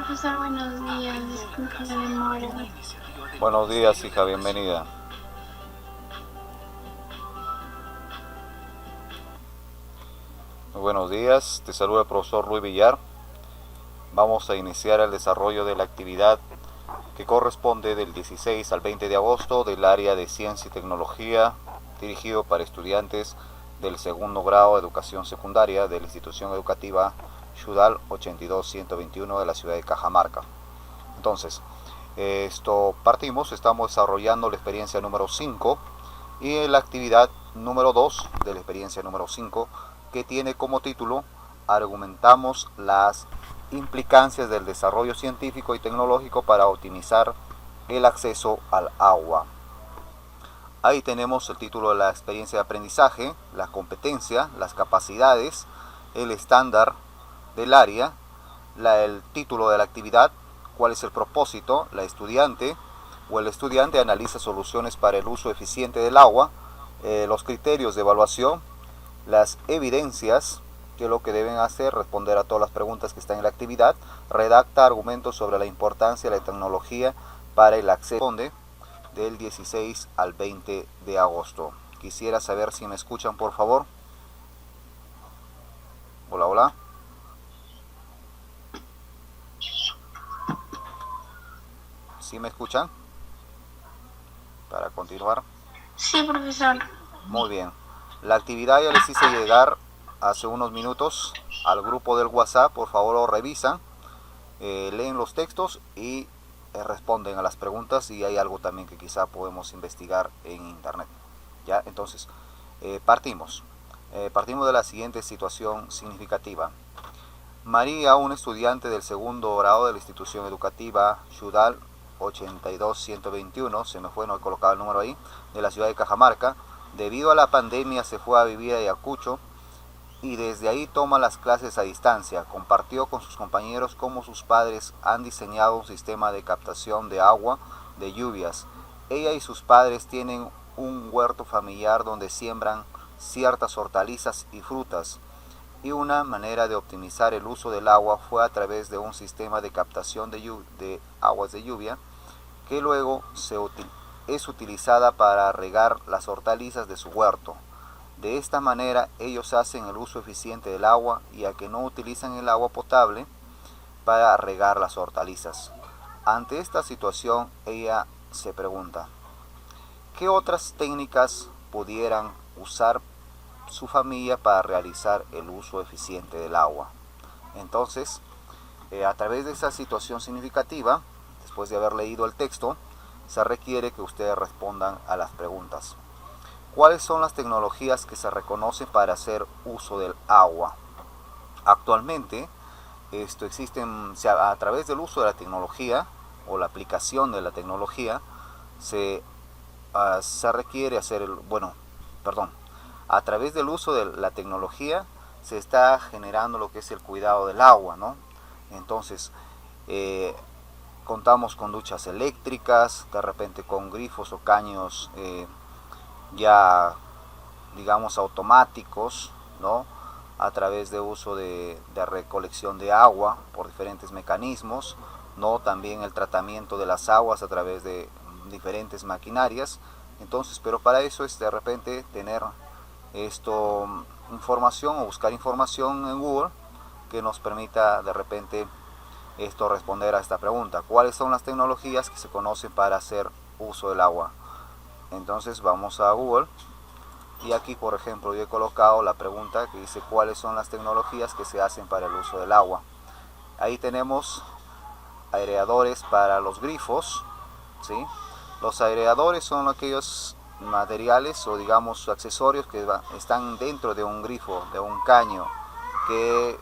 Profesor, buenos días. Disculpe la demora. Buenos días, hija, bienvenida. Muy buenos días, te saluda el profesor Luis Villar. Vamos a iniciar el desarrollo de la actividad que corresponde del 16 al 20 de agosto del área de Ciencia y Tecnología, dirigido para estudiantes del segundo grado de educación secundaria de la institución educativa Yudal 82121 de la ciudad de Cajamarca. Entonces, estamos desarrollando la experiencia número 5 y la actividad número 2 de la experiencia número 5, que tiene como título argumentamos las implicancias del desarrollo científico y tecnológico para optimizar el acceso al agua. Ahí tenemos el título de la experiencia de aprendizaje, la competencia, las capacidades, el estándar del área, el título de la actividad, cuál es el propósito, la estudiante o el estudiante analiza soluciones para el uso eficiente del agua, los criterios de evaluación, las evidencias, que es lo que deben hacer, responder a todas las preguntas que están en la actividad, redacta argumentos sobre la importancia de la tecnología para el acceso del 16 al 20 de agosto. Quisiera saber si me escuchan, por favor. Hola, hola. ¿Sí me escuchan? Para continuar. Sí, profesor. Muy bien. La actividad ya les hice llegar hace unos minutos al grupo del WhatsApp. Por favor lo revisan, leen los textos y responden a las preguntas, y hay algo también que quizá podemos investigar en internet. Ya, entonces partimos de la siguiente situación significativa. María, un estudiante del segundo grado de la institución educativa Yudal 82121, se me fue, no he colocado el número ahí, de la ciudad de Cajamarca, debido a la pandemia se fue a vivir a Ayacucho y desde ahí toma las clases a distancia. Compartió con sus compañeros cómo sus padres han diseñado un sistema de captación de agua de lluvias. Ella y sus padres tienen un huerto familiar donde siembran ciertas hortalizas y frutas, y una manera de optimizar el uso del agua fue a través de un sistema de captación de aguas de lluvia que luego es utilizada para regar las hortalizas de su huerto. De esta manera ellos hacen el uso eficiente del agua, ya que no utilizan el agua potable para regar las hortalizas. Ante esta situación, ella se pregunta, ¿qué otras técnicas pudieran usar su familia para realizar el uso eficiente del agua? Entonces, a través de esa situación significativa, después de haber leído el texto, se requiere que ustedes respondan a las preguntas. ¿Cuáles son las tecnologías que se reconocen para hacer uso del agua? Actualmente, existen, a través del uso de la tecnología o la aplicación de la tecnología, se requiere hacer a través del uso de la tecnología se está generando lo que es el cuidado del agua, ¿no? Entonces, contamos con duchas eléctricas, de repente con grifos o caños ya, digamos, automáticos, ¿no? A través de uso de recolección de agua por diferentes mecanismos, ¿no? También el tratamiento de las aguas a través de diferentes maquinarias. Entonces, pero para eso es de repente tener información o buscar información en Google que nos permita de repente responder a esta pregunta. ¿Cuáles son las tecnologías que se conocen para hacer uso del agua? Entonces vamos a Google y aquí, por ejemplo, yo he colocado la pregunta que dice ¿cuáles son las tecnologías que se hacen para el uso del agua? Ahí tenemos aireadores para los grifos, ¿sí? Los aireadores son aquellos materiales o, digamos, accesorios que están dentro de un grifo, de un caño, que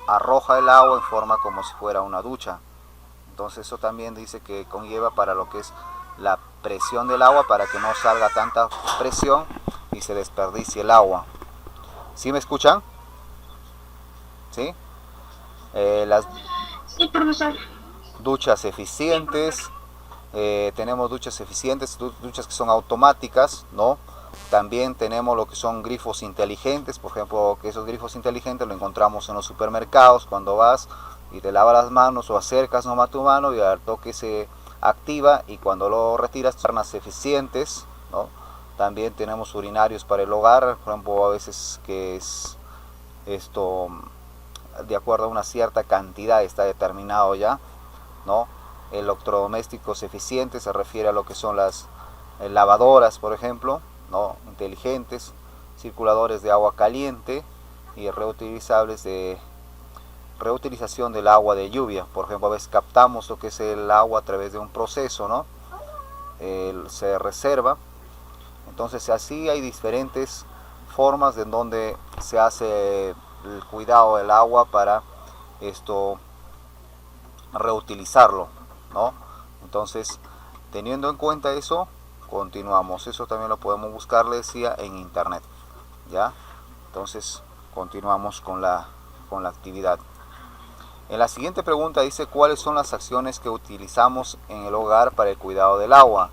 arroja el agua en forma como si fuera una ducha. Entonces eso también dice que conlleva para lo que es la presión del agua, para que no salga tanta presión y se desperdicie el agua. ¿Sí me escuchan? ¿Sí? Las Sí, profesor. duchas eficientes, tenemos duchas eficientes, duchas que son automáticas, ¿no? También tenemos lo que son grifos inteligentes, por ejemplo, que esos grifos inteligentes lo encontramos en los supermercados. Cuando vas, y te lavas las manos o acercas nomás tu mano y al toque se activa, y cuando lo retiras, sarnas eficientes, ¿no? También tenemos urinarios para el hogar, por ejemplo, a veces que es esto de acuerdo a una cierta cantidad está determinado ya, ¿no? Electrodomésticos eficientes se refiere a lo que son las lavadoras, por ejemplo, ¿no? Inteligentes, circuladores de agua caliente y reutilizables de reutilización del agua de lluvia. Por ejemplo, a veces captamos lo que es el agua a través de un proceso, ¿no? Se reserva. Entonces así hay diferentes formas en donde se hace el cuidado del agua para esto reutilizarlo, ¿no? Entonces, teniendo en cuenta eso, continuamos. Eso también lo podemos buscar, le decía, en internet, ¿ya? Entonces, continuamos con la actividad. En la siguiente pregunta dice: ¿cuáles son las acciones que utilizamos en el hogar para el cuidado del agua?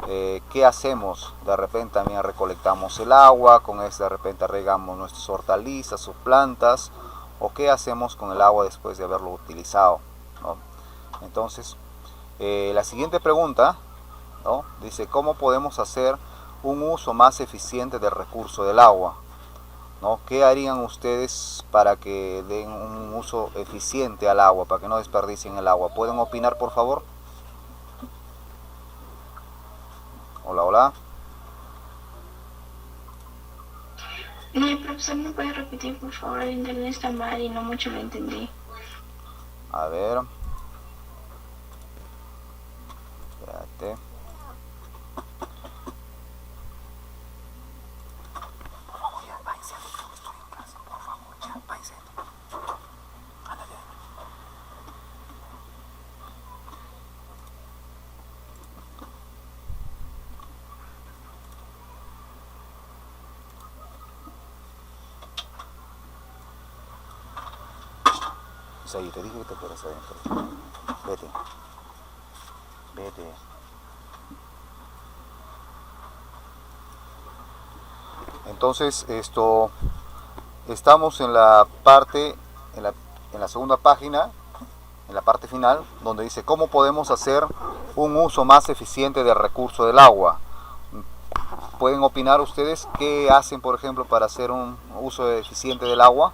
¿Qué hacemos? De repente también recolectamos el agua, con eso de repente regamos nuestras hortalizas o plantas, o qué hacemos con el agua después de haberlo utilizado, ¿no? Entonces, la siguiente pregunta, ¿no? Dice: ¿cómo podemos hacer un uso más eficiente del recurso del agua? ¿No? ¿Qué harían ustedes para que den un uso eficiente al agua, para que no desperdicien el agua? ¿Pueden opinar, por favor? Hola, hola. Mi profesor, ¿me puede repetir, por favor? El internet está mal y no mucho lo entendí. A ver. Espérate. Sí, te dije que te fueras adentro. Vete. Vete. Entonces, estamos en la parte, en la segunda página, en la parte final, donde dice: ¿cómo podemos hacer un uso más eficiente del recurso del agua? ¿Pueden opinar ustedes qué hacen, por ejemplo, para hacer un uso eficiente del agua?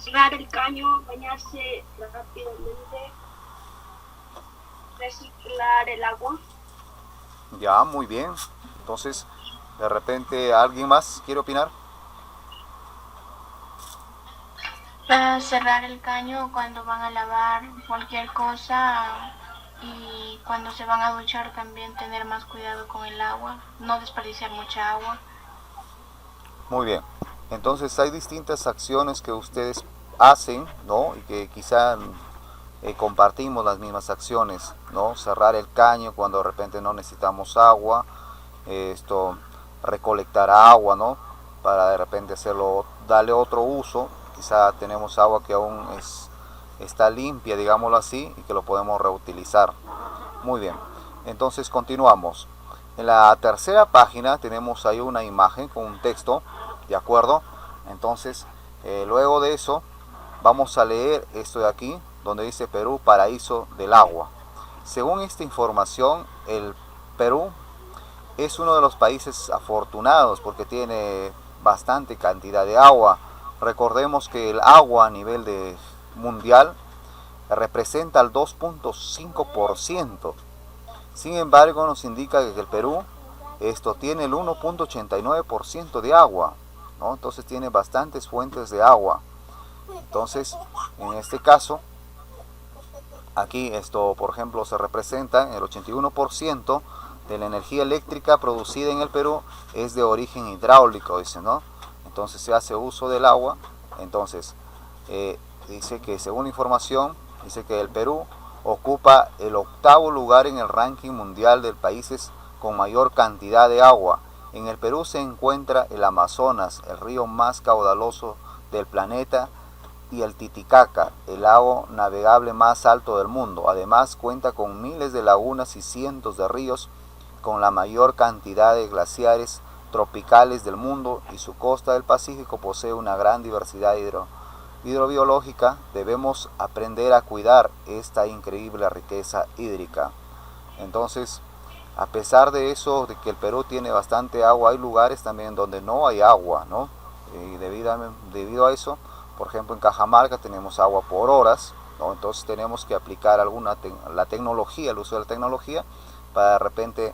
Cerrar el caño, bañarse rápidamente, reciclar el agua. Ya, muy bien. Entonces, de repente, ¿alguien más quiere opinar? Para cerrar el caño cuando van a lavar cualquier cosa, y cuando se van a duchar también tener más cuidado con el agua, no desperdiciar mucha agua. Muy bien. Entonces hay distintas acciones que ustedes hacen, ¿no? Y que quizá compartimos las mismas acciones, ¿no? Cerrar el caño cuando de repente no necesitamos agua, recolectar agua, ¿no? Para de repente hacerlo, darle otro uso. Quizá tenemos agua que aún está limpia, digámoslo así, y que lo podemos reutilizar. Muy bien. Entonces continuamos. En la tercera página tenemos ahí una imagen con un texto, ¿de acuerdo? Entonces, luego de eso, vamos a leer esto de aquí, donde dice: Perú, paraíso del agua. Según esta información, el Perú es uno de los países afortunados porque tiene bastante cantidad de agua. Recordemos que el agua a nivel mundial representa el 2.5%. Sin embargo, nos indica que el Perú tiene el 1.89% de agua, ¿no? Entonces tiene bastantes fuentes de agua. Entonces, en este caso, aquí por ejemplo, se representa el 81% de la energía eléctrica producida en el Perú es de origen hidráulico, dice, ¿no? Entonces se hace uso del agua. Entonces, dice que según información, dice que el Perú ocupa el 8º lugar en el ranking mundial de países con mayor cantidad de agua. En el Perú se encuentra el Amazonas, el río más caudaloso del planeta, y el Titicaca, el lago navegable más alto del mundo. Además cuenta con miles de lagunas y cientos de ríos, con la mayor cantidad de glaciares tropicales del mundo y su costa del Pacífico posee una gran diversidad hidrobiológica. Debemos aprender a cuidar esta increíble riqueza hídrica. Entonces, a pesar de eso, de que el Perú tiene bastante agua, hay lugares también donde no hay agua, ¿no? Y debido a eso, por ejemplo, en Cajamarca tenemos agua por horas, ¿no? Entonces tenemos que aplicar la tecnología, el uso de la tecnología, para de repente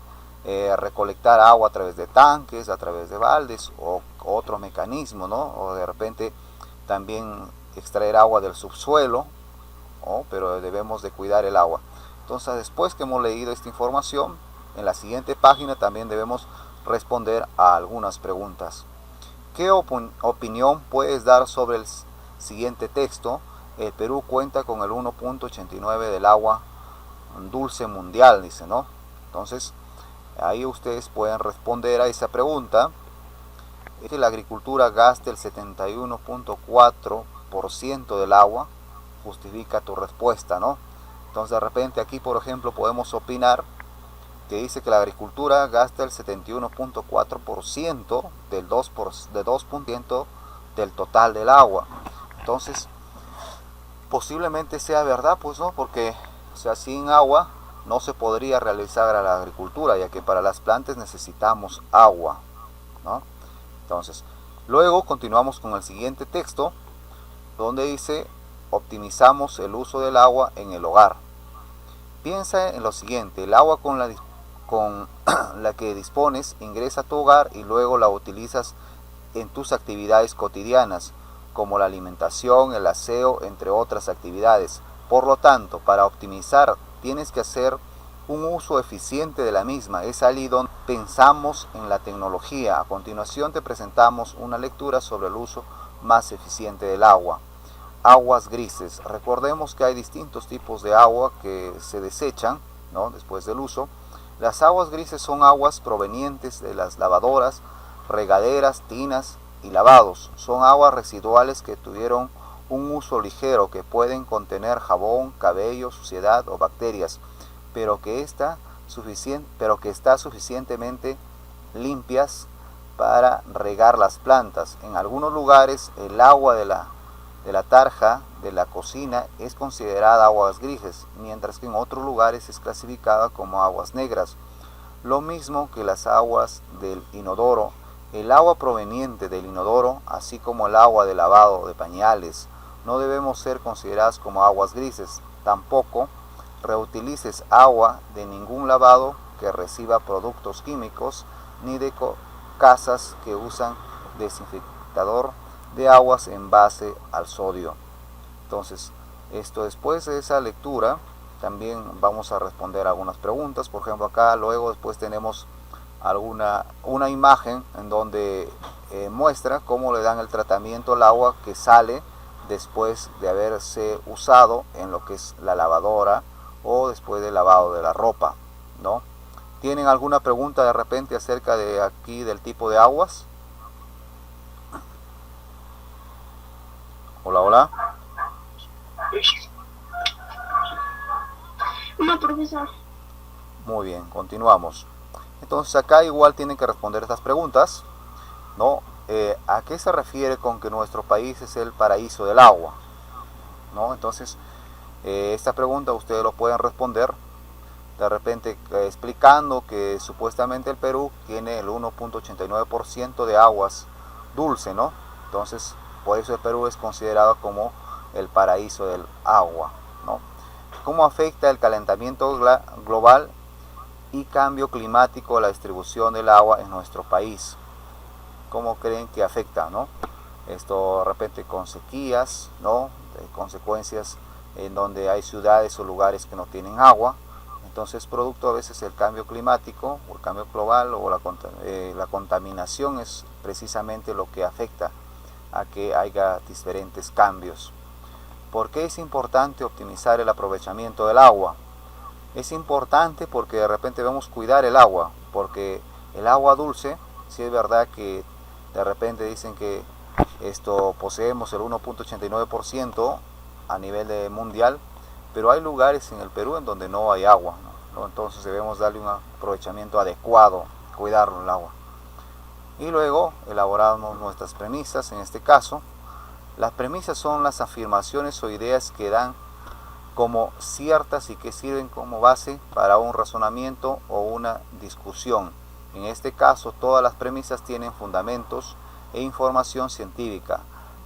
recolectar agua a través de tanques, a través de baldes o otro mecanismo, ¿no? O de repente también extraer agua del subsuelo, ¿no? Pero debemos de cuidar el agua. Entonces, después que hemos leído esta información, en la siguiente página también debemos responder a algunas preguntas. ¿Qué opinión puedes dar sobre el siguiente texto? El Perú cuenta con el 1.89 del agua dulce mundial, dice, ¿no? Entonces, ahí ustedes pueden responder a esa pregunta. Es que la agricultura gasta el 71.4% del agua. Justifica tu respuesta, ¿no? Entonces, de repente aquí, por ejemplo, podemos opinar que dice que la agricultura gasta el 71.4% del 2% del total del agua. Entonces, posiblemente sea verdad, pues no, porque o sea, sin agua no se podría realizar la agricultura, ya que para las plantas necesitamos agua, ¿no? Entonces, luego continuamos con el siguiente texto, donde dice: optimizamos el uso del agua en el hogar. Piensa en lo siguiente: el agua con la que dispones ingresa a tu hogar y luego la utilizas en tus actividades cotidianas, como la alimentación, el aseo, entre otras actividades. Por lo tanto, para optimizar tienes que hacer un uso eficiente de la misma. Es ahí donde pensamos en la tecnología. A continuación te presentamos una lectura sobre el uso más eficiente del agua. Aguas grises. Recordemos que hay distintos tipos de agua que se desechan, ¿no?, después del uso. Las aguas grises son aguas provenientes de las lavadoras, regaderas, tinas y lavados. Son aguas residuales que tuvieron un uso ligero, que pueden contener jabón, cabello, suciedad o bacterias, pero que está suficientemente limpias para regar las plantas. En algunos lugares el agua de la tarja de la cocina es considerada aguas grises, mientras que en otros lugares es clasificada como aguas negras. Lo mismo que las aguas del inodoro. El agua proveniente del inodoro, así como el agua de lavado de pañales, no debemos ser consideradas como aguas grises. Tampoco reutilices agua de ningún lavado que reciba productos químicos, ni de casas que usan desinfectador de aguas en base al sodio. Entonces, después de esa lectura, también vamos a responder algunas preguntas. Por ejemplo, acá luego después tenemos una imagen en donde muestra cómo le dan el tratamiento al agua que sale después de haberse usado en lo que es la lavadora o después del lavado de la ropa, ¿no? ¿Tienen alguna pregunta de repente acerca de aquí del tipo de aguas? Hola, hola. No, profesor. Muy bien, continuamos. Entonces acá igual tienen que responder estas preguntas, ¿no? ¿A qué se refiere con que nuestro país es el paraíso del agua? ¿No? Entonces, esta pregunta ustedes lo pueden responder de repente explicando que supuestamente el Perú tiene el 1.89% de aguas dulce, ¿no? Entonces, por eso el Perú es considerado como el paraíso del agua, ¿no? ¿Cómo afecta el calentamiento global y cambio climático a la distribución del agua en nuestro país? ¿Cómo creen que afecta, no? Esto de repente con sequías, ¿no? Consecuencias en donde hay ciudades o lugares que no tienen agua. Entonces, producto a veces del cambio climático o el cambio global o la contaminación es precisamente lo que afecta a que haya diferentes cambios. ¿Por qué es importante optimizar el aprovechamiento del agua? Es importante porque de repente debemos cuidar el agua, porque el agua dulce, sí es verdad que de repente dicen que poseemos el 1.89% a nivel mundial, pero hay lugares en el Perú en donde no hay agua, ¿no? Entonces debemos darle un aprovechamiento adecuado, cuidarlo el agua. Y luego elaboramos nuestras premisas. En este caso, las premisas son las afirmaciones o ideas que dan como ciertas y que sirven como base para un razonamiento o una discusión. En este caso, todas las premisas tienen fundamentos e información científica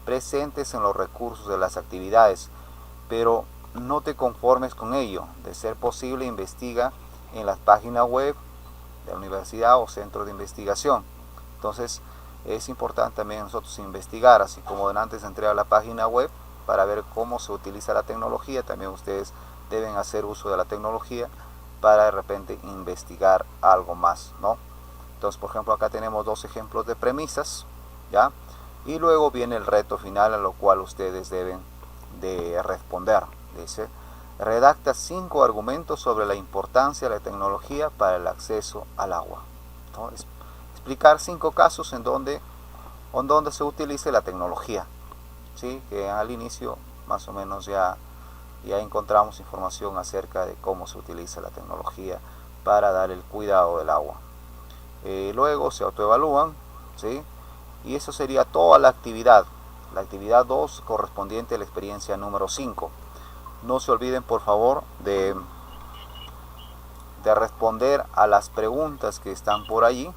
presentes en los recursos de las actividades, pero no te conformes con ello. De ser posible, investiga en las páginas web de la universidad o centro de investigación. Entonces, es importante también nosotros investigar, así como antes de entrar a la página web para ver cómo se utiliza la tecnología, también ustedes deben hacer uso de la tecnología para de repente investigar algo más, ¿no? Entonces, por ejemplo, acá tenemos dos ejemplos de premisas, ¿ya? Y luego viene el reto final, a lo cual ustedes deben de responder. Dice, redacta 5 argumentos sobre la importancia de la tecnología para el acceso al agua. Entonces, explicar 5 casos en donde se utilice la tecnología, ¿sí? Que al inicio más o menos ya encontramos información acerca de cómo se utiliza la tecnología para dar el cuidado del agua. Luego se autoevalúan, ¿sí? Y eso sería toda la actividad 2 correspondiente a la experiencia número 5. No se olviden, por favor, de responder a las preguntas que están por allí,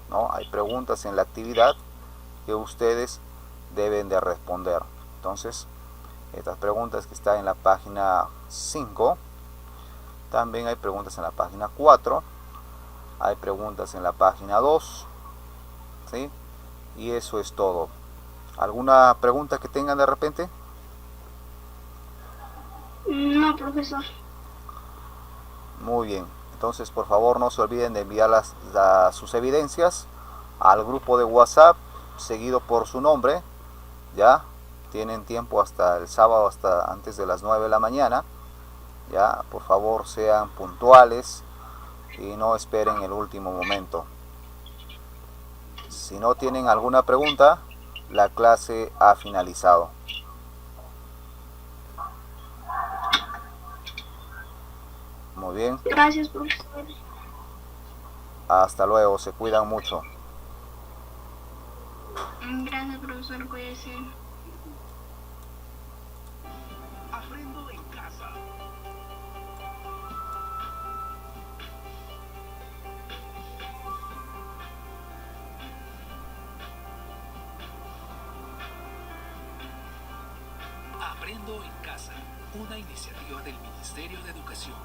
¿no? Hay preguntas en la actividad que ustedes deben de responder. Entonces, estas preguntas que están en la página 5, también hay preguntas en la página 4, hay preguntas en la página 2, ¿sí? Y eso es todo. ¿Alguna pregunta que tengan de repente? No, profesor. Muy bien. Entonces, por favor, no se olviden de enviar sus evidencias al grupo de WhatsApp seguido por su nombre. Ya tienen tiempo hasta el sábado, hasta antes de las 9 de la mañana. Ya, por favor, sean puntuales y no esperen el último momento. Si no tienen alguna pregunta, la clase ha finalizado. Muy bien. Gracias, profesor. Hasta luego, se cuidan mucho. Gracias, profesor, cuídese. Aprendo en casa. Aprendo en casa, una iniciativa del Ministerio de Educación.